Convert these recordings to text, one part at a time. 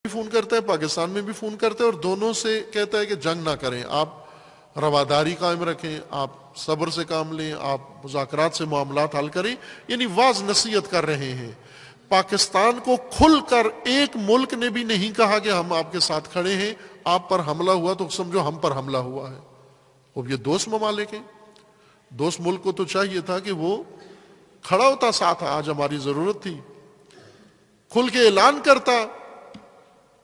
بھی فون کرتا ہے، پاکستان میں بھی فون کرتا ہے، اور دونوں سے کہتا ہے کہ جنگ نہ کریں، آپ رواداری قائم رکھیں، آپ صبر سے کام لیں، آپ مذاکرات سے معاملات حل کریں، یعنی واضح نصیحت کر رہے ہیں۔ پاکستان کو کھل کر ایک ملک نے بھی نہیں کہا کہ ہم آپ کے ساتھ کھڑے ہیں، آپ پر حملہ ہوا تو سمجھو ہم پر حملہ ہوا ہے۔ اب یہ دوست ممالک ہیں، دوست ملک کو تو چاہیے تھا کہ وہ کھڑا ہوتا ساتھ، آج ہماری ضرورت تھی، کھل کے اعلان کرتا۔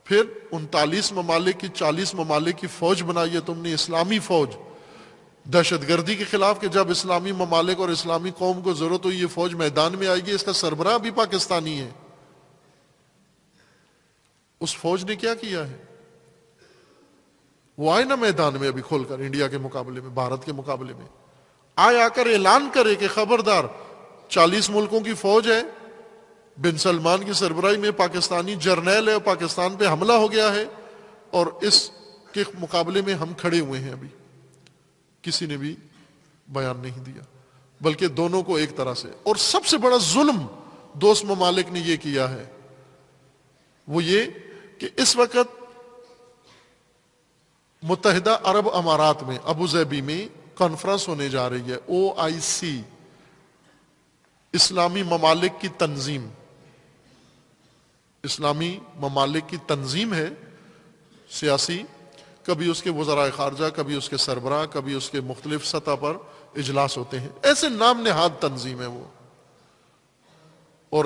پھر 39 ممالک کی 40 ممالک کی فوج بنائی ہے تم نے، اسلامی فوج دہشت گردی کے خلاف، کہ جب اسلامی ممالک اور اسلامی قوم کو ضرورت ہوئی یہ فوج میدان میں آئے گی، اس کا سربراہ بھی پاکستانی ہے۔ اس فوج نے کیا کیا ہے؟ وہ آئے نا میدان میں ابھی کھول کر، انڈیا کے مقابلے میں، بھارت کے مقابلے میں آئے، آ کر اعلان کرے کہ خبردار 40 ملکوں کی فوج ہے، بن سلمان کی سربراہی میں پاکستانی جرنیل ہے، اور پاکستان پہ حملہ ہو گیا ہے، اور اس کے مقابلے میں ہم کھڑے ہوئے ہیں۔ ابھی کسی نے بھی بیان نہیں دیا، بلکہ دونوں کو ایک طرح سے۔ اور سب سے بڑا ظلم دوست ممالک نے یہ کیا ہے، وہ یہ کہ اس وقت متحدہ عرب امارات میں ابو ظبی میں کانفرنس ہونے جا رہی ہے، OIC، اسلامی ممالک کی تنظیم، اسلامی ممالک کی تنظیم ہے سیاسی، کبھی اس کے وزراء خارجہ، کبھی اس کے سربراہ، کبھی اس کے مختلف سطح پر اجلاس ہوتے ہیں، ایسے نام نہاد تنظیم ہے وہ۔ اور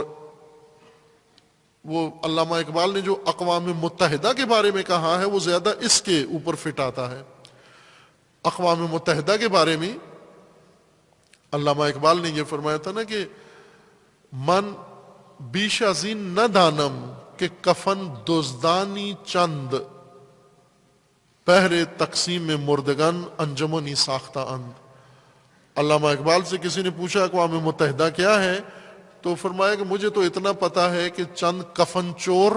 وہ علامہ اقبال نے جو اقوام متحدہ کے بارے میں کہا ہے وہ زیادہ اس کے اوپر فٹ آتا ہے۔ اقوام متحدہ کے بارے میں علامہ اقبال نے یہ فرمایا تھا نا کہ من بیش از این ندانم کہ کفن دزدانی چند، پہرے تقسیم میں مردگان انجمنی ساختہ اند۔ علامہ اقبال سے کسی نے پوچھا اقوام متحدہ کیا ہے، تو فرمایا کہ مجھے تو اتنا پتا ہے کہ چند کفن چور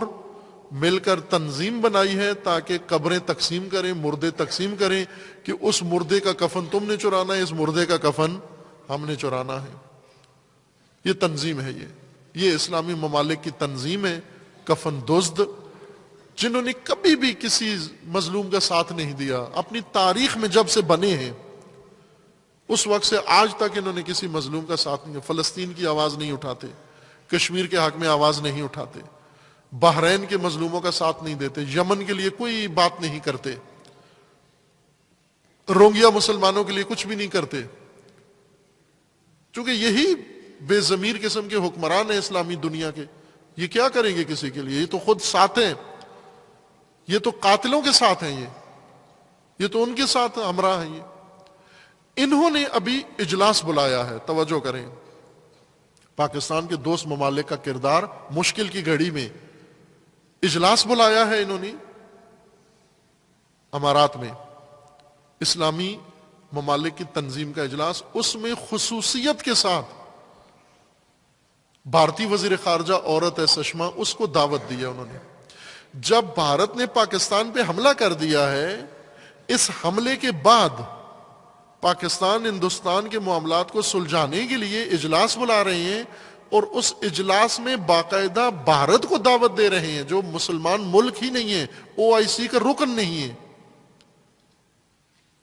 مل کر تنظیم بنائی ہے تاکہ قبریں تقسیم کریں، مردے تقسیم کریں، کہ اس مردے کا کفن تم نے چرانا ہے، اس مردے کا کفن ہم نے چرانا ہے۔ یہ تنظیم ہے، یہ اسلامی ممالک کی تنظیم ہے، کفن دزد، جنہوں نے کبھی بھی کسی مظلوم کا ساتھ نہیں دیا اپنی تاریخ میں، جب سے بنے ہیں اس وقت سے آج تک انہوں نے کسی مظلوم کا ساتھ نہیں دیا۔ فلسطین کی آواز نہیں اٹھاتے، کشمیر کے حق میں آواز نہیں اٹھاتے، بحرین کے مظلوموں کا ساتھ نہیں دیتے، یمن کے لیے کوئی بات نہیں کرتے، روہنگیا مسلمانوں کے لیے کچھ بھی نہیں کرتے، چونکہ یہی بے ضمیر قسم کے حکمران ہیں اسلامی دنیا کے، یہ کیا کریں گے کسی کے لیے؟ یہ تو خود ساتھ ہیں، یہ تو قاتلوں کے ساتھ ہیں، یہ تو ان کے ساتھ ہمراہ ہیں۔ انہوں نے ابھی اجلاس بلایا ہے، توجہ کریں، پاکستان کے دوست ممالک کا کردار مشکل کی گھڑی میں اجلاس بلایا ہے انہوں نے امارات میں، اسلامی ممالک کی تنظیم کا اجلاس، اس میں خصوصیت کے ساتھ بھارتی وزیر خارجہ عورت ہے سشما، اس کو دعوت دی ہے انہوں نے۔ جب بھارت نے پاکستان پہ حملہ کر دیا ہے، اس حملے کے بعد پاکستان ہندوستان کے معاملات کو سلجھانے کے لیے اجلاس بلا رہے ہیں، اور اس اجلاس میں باقاعدہ بھارت کو دعوت دے رہے ہیں، جو مسلمان ملک ہی نہیں ہے، OIC کا رکن نہیں ہے،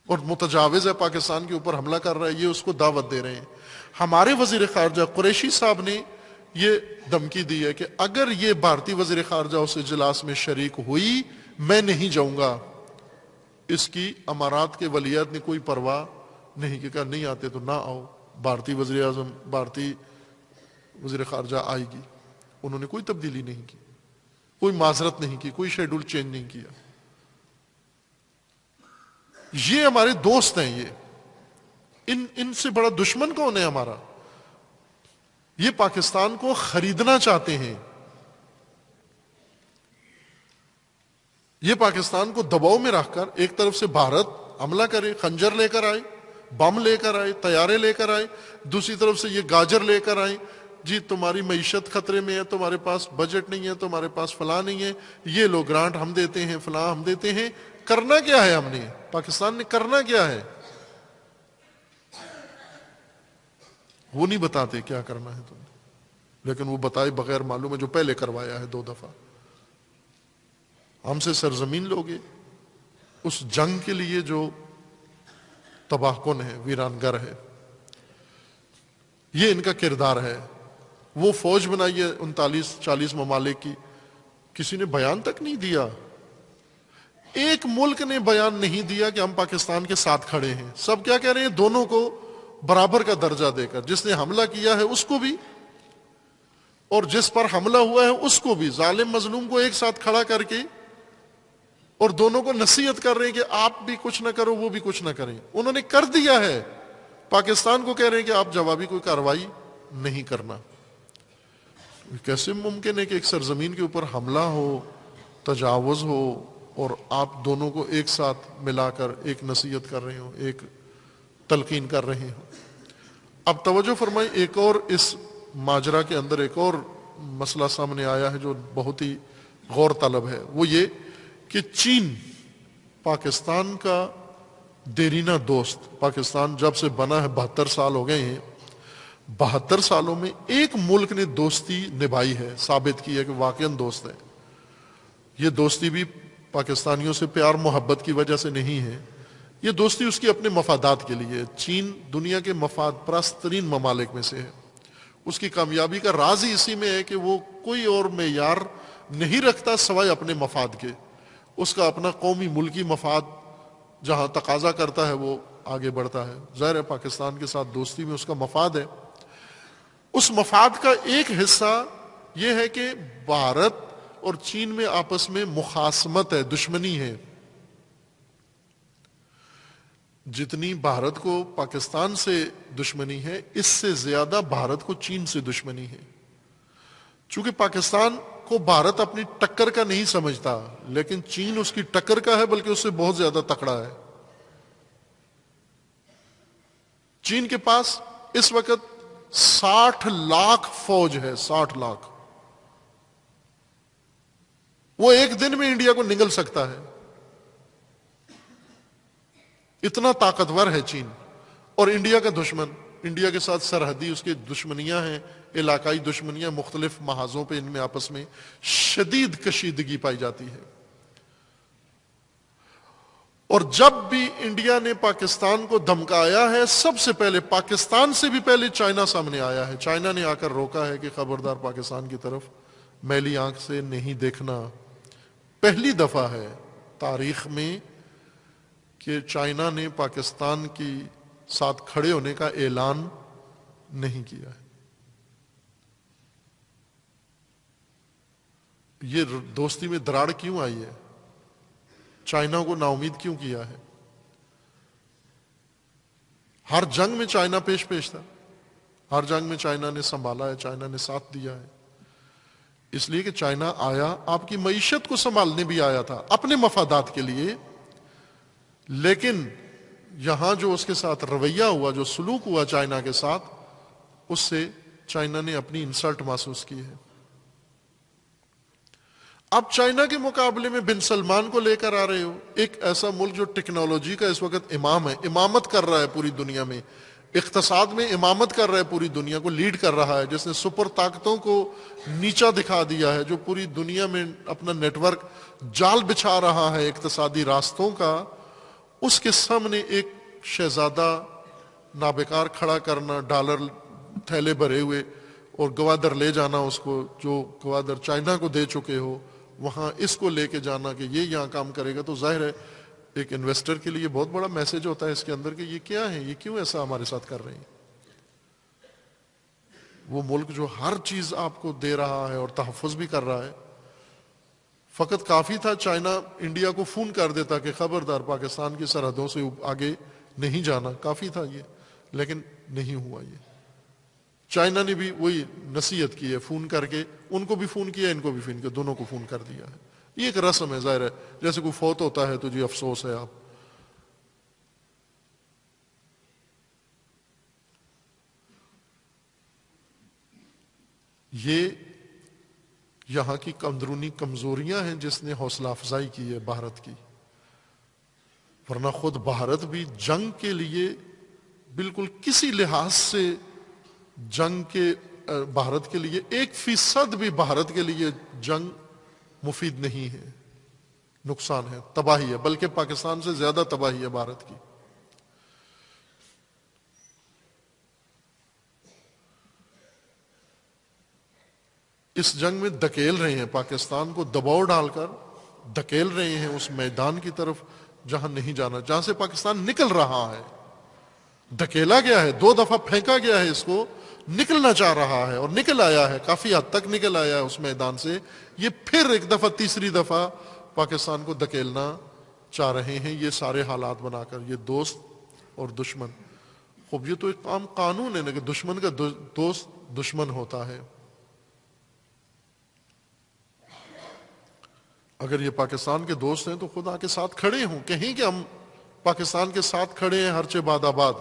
اور متجاوز ہے، پاکستان کے اوپر حملہ کر رہا ہے، یہ اس کو دعوت دے رہے ہیں۔ ہمارے وزیر خارجہ قریشی صاحب نے یہ دھمکی دی ہے کہ اگر یہ بھارتی وزیر خارجہ اس اجلاس میں شریک ہوئی میں نہیں جاؤں گا۔ اس کی امارات کے ولیعہد نے کوئی پرواہ نہیں کہ کہا نہیں آتے تو نہ آؤ، بھارتی وزیر اعظم، بھارتی وزیر خارجہ آئے گی۔ انہوں نے کوئی تبدیلی نہیں کی، کوئی معذرت نہیں کی، کوئی شیڈول چینج نہیں کیا۔ یہ ہمارے دوست ہیں، یہ ان سے بڑا دشمن کون ہے ہمارا؟ یہ پاکستان کو خریدنا چاہتے ہیں، یہ پاکستان کو دباؤ میں رکھ کر ایک طرف سے بھارت حملہ کرے، خنجر لے کر آئے، بم لے کر آئے، طیارے لے کر آئے، دوسری طرف سے یہ گاجر لے کر آئے، جی تمہاری معیشت خطرے میں ہے، تمہارے پاس بجٹ نہیں ہے، تمہارے پاس فلاں نہیں ہے، یہ لو گرانٹ ہم دیتے ہیں، فلاں ہم دیتے ہیں۔ کرنا کیا ہے ہم نے؟ پاکستان نے کرنا کیا ہے؟ وہ نہیں بتاتے کیا کرنا ہے تم نے، لیکن وہ بتائے بغیر معلوم ہے جو پہلے کروایا ہے 2 دفعہ۔ ہم سے سرزمین لوگے، اس جنگ کے لیے جو تباہ کن ہے، ویرانگر ہے، یہ ان کا کردار ہے۔ وہ فوج بنائی ہے 39-40 ممالک کی، کسی نے بیان تک نہیں دیا، ایک ملک نے بیان نہیں دیا کہ ہم پاکستان کے ساتھ کھڑے ہیں۔ سب کیا کہہ رہے ہیں؟ دونوں کو برابر کا درجہ دے کر، جس نے حملہ کیا ہے اس کو بھی اور جس پر حملہ ہوا ہے اس کو بھی، ظالم مظلوم کو ایک ساتھ کھڑا کر کے، اور دونوں کو نصیحت کر رہے ہیں کہ آپ بھی کچھ نہ کرو وہ بھی کچھ نہ کریں۔ انہوں نے کر دیا ہے، پاکستان کو کہہ رہے ہیں کہ آپ جوابی کوئی کارروائی نہیں کرنا۔ کیسے ممکن ہے کہ ایک سرزمین کے اوپر حملہ ہو، تجاوز ہو، اور آپ دونوں کو ایک ساتھ ملا کر ایک نصیحت کر رہے ہوں، ایک تلقین کر رہے ہوں؟ اب توجہ فرمائیں، ایک اور اس ماجرا کے اندر ایک اور مسئلہ سامنے آیا ہے جو بہت ہی غور طلب ہے، وہ یہ کہ چین پاکستان کا دیرینہ دوست، پاکستان جب سے بنا ہے 72 سال ہو گئے ہیں، 72 سالوں میں ایک ملک نے دوستی نبھائی ہے، ثابت کی ہے کہ واقعاً دوست ہے۔ یہ دوستی بھی پاکستانیوں سے پیار محبت کی وجہ سے نہیں ہے، یہ دوستی اس کی اپنے مفادات کے لیے۔ چین دنیا کے مفاد پرست ترین ممالک میں سے ہے، اس کی کامیابی کا راز ہی اسی میں ہے کہ وہ کوئی اور معیار نہیں رکھتا سوائے اپنے مفاد کے۔ اس کا اپنا قومی ملکی مفاد جہاں تقاضا کرتا ہے وہ آگے بڑھتا ہے۔ ظاہر ہے پاکستان کے ساتھ دوستی میں اس کا مفاد ہے۔ اس مفاد کا ایک حصہ یہ ہے کہ بھارت اور چین میں آپس میں مخاصمت ہے، دشمنی ہے۔ جتنی بھارت کو پاکستان سے دشمنی ہے، اس سے زیادہ بھارت کو چین سے دشمنی ہے۔ چونکہ پاکستان کو بھارت اپنی ٹکر کا نہیں سمجھتا، لیکن چین اس کی ٹکر کا ہے، بلکہ اس سے بہت زیادہ تکڑا ہے۔ چین کے پاس اس وقت 60 لاکھ فوج ہے، 60 لاکھ۔ وہ ایک دن میں انڈیا کو نگل سکتا ہے، اتنا طاقتور ہے چین۔ اور انڈیا کا دشمن، انڈیا کے ساتھ سرحدی اس کے دشمنیاں ہیں، علاقائی دشمنیاں، مختلف محاذوں پہ ان میں آپس میں شدید کشیدگی پائی جاتی ہے۔ اور جب بھی انڈیا نے پاکستان کو دھمکایا ہے، سب سے پہلے پاکستان سے بھی پہلے چائنا سامنے آیا ہے۔ چائنا نے آ کر روکا ہے کہ خبردار پاکستان کی طرف میلی آنکھ سے نہیں دیکھنا۔ پہلی دفعہ ہے تاریخ میں کہ چائنا نے پاکستان کی ساتھ کھڑے ہونے کا اعلان نہیں کیا ہے۔ یہ دوستی میں دراڑ کیوں آئی ہے؟ چائنا کو نا امید کیوں کیا ہے؟ ہر جنگ میں چائنا پیش تھا، ہر جنگ میں چائنا نے سنبھالا ہے، چائنا نے ساتھ دیا ہے۔ اس لیے کہ چائنا آیا آپ کی معیشت کو سنبھالنے بھی آیا تھا اپنے مفادات کے لیے، لیکن یہاں جو اس کے ساتھ رویہ ہوا، جو سلوک ہوا چائنا کے ساتھ، اس سے چائنا نے اپنی انسلٹ محسوس کی ہے۔ اب چائنا کے مقابلے میں بن سلمان کو لے کر آ رہے ہو، ایک ایسا ملک جو ٹیکنالوجی کا اس وقت امام ہے، امامت کر رہا ہے پوری دنیا میں، اقتصاد میں امامت کر رہا ہے، پوری دنیا کو لیڈ کر رہا ہے، جس نے سپر طاقتوں کو نیچا دکھا دیا ہے، جو پوری دنیا میں اپنا نیٹ ورک جال بچھا رہا ہے اقتصادی راستوں کا، اس کے سامنے ایک شہزادہ نابکار کھڑا کرنا، ڈالر تھیلے بھرے ہوئے اور گوادر لے جانا، اس کو جو گوادر چائنا کو دے چکے ہو وہاں اس کو لے کے جانا کہ یہ یہاں کام کرے گا، تو ظاہر ہے ایک انویسٹر کے لیے بہت بڑا میسج ہوتا ہے اس کے اندر کہ یہ کیا ہے، یہ کیوں ایسا ہمارے ساتھ کر رہے ہیں۔ وہ ملک جو ہر چیز آپ کو دے رہا ہے اور تحفظ بھی کر رہا ہے، فقط کافی تھا چائنا انڈیا کو فون کر دیتا کہ خبردار پاکستان کی سرحدوں سے آگے نہیں جانا، کافی تھا یہ، لیکن نہیں ہوا یہ۔ چائنا نے بھی وہی نصیحت کی ہے، فون کر کے ان کو بھی فون کیا، ان کو بھی فون کیا، دونوں کو فون کر دیا ہے۔ یہ ایک رسم ہے، ظاہر ہے جیسے کوئی فوت ہوتا ہے تو جی افسوس ہے آپ۔ یہ یہاں کی اندرونی کمزوریاں ہیں جس نے حوصلہ افزائی کی ہے بھارت کی، ورنہ خود بھارت بھی جنگ کے لیے بالکل کسی لحاظ سے جنگ کے بھارت کے لیے 1% بھی بھارت کے لیے جنگ مفید نہیں ہے۔ نقصان ہے، تباہی ہے، بلکہ پاکستان سے زیادہ تباہی ہے بھارت کی۔ اس جنگ میں دھکیل رہے ہیں، پاکستان کو دباؤ ڈال کر دھکیل رہے ہیں اس میدان کی طرف جہاں نہیں جانا، جہاں سے پاکستان نکل رہا ہے۔ دھکیلا گیا ہے، 2 دفعہ پھینکا گیا ہے، اس کو نکلنا چاہ رہا ہے اور نکل آیا ہے، کافی حد تک نکل آیا ہے اس میدان سے۔ یہ پھر ایک دفعہ، تیسری دفعہ پاکستان کو دھکیلنا چاہ رہے ہیں، یہ سارے حالات بنا کر، یہ دوست اور دشمن۔ خوب یہ تو ایک عام قانون ہے نا کہ دشمن کا دوست دشمن ہوتا ہے۔ اگر یہ پاکستان کے دوست ہیں تو خدا کے ساتھ کھڑے ہوں، کہیں کہ ہم پاکستان کے ساتھ کھڑے ہیں ہرچہ باد آباد۔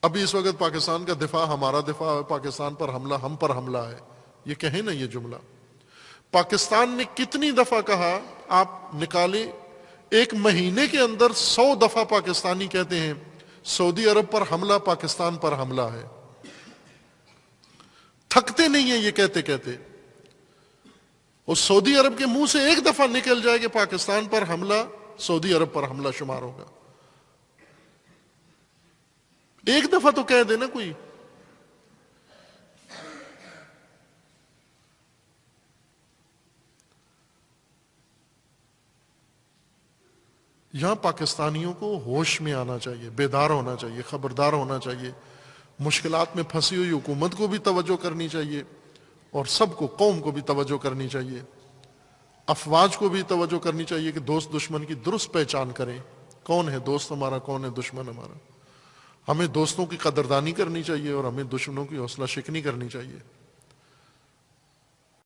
ابھی اس وقت پاکستان کا دفاع ہمارا دفاع ہے، پاکستان پر حملہ ہم پر حملہ ہے، یہ کہیں نا یہ جملہ۔ پاکستان نے کتنی دفعہ کہا، آپ نکالیں، 1 مہینے کے اندر 100 دفعہ پاکستانی کہتے ہیں سعودی عرب پر حملہ، پاکستان پر حملہ ہے۔ تھکتے نہیں ہیں یہ کہتے کہتے۔ اور سعودی عرب کے منہ سے 1 دفعہ نکل جائے کہ پاکستان پر حملہ، سعودی عرب پر حملہ شمار ہوگا۔ 1 دفعہ تو کہہ دینا کوئی۔ یہاں پاکستانیوں کو ہوش میں آنا چاہیے، بیدار ہونا چاہیے، خبردار ہونا چاہیے۔ مشکلات میں پھنسی ہوئی حکومت کو بھی توجہ کرنی چاہیے، اور سب کو، قوم کو بھی توجہ کرنی چاہیے، افواج کو بھی توجہ کرنی چاہیے کہ دوست دشمن کی درست پہچان کریں، کون ہے دوست ہمارا، کون ہے دشمن ہمارا۔ ہمیں دوستوں کی قدردانی کرنی چاہیے اور ہمیں دشمنوں کی حوصلہ شکنی کرنی چاہیے۔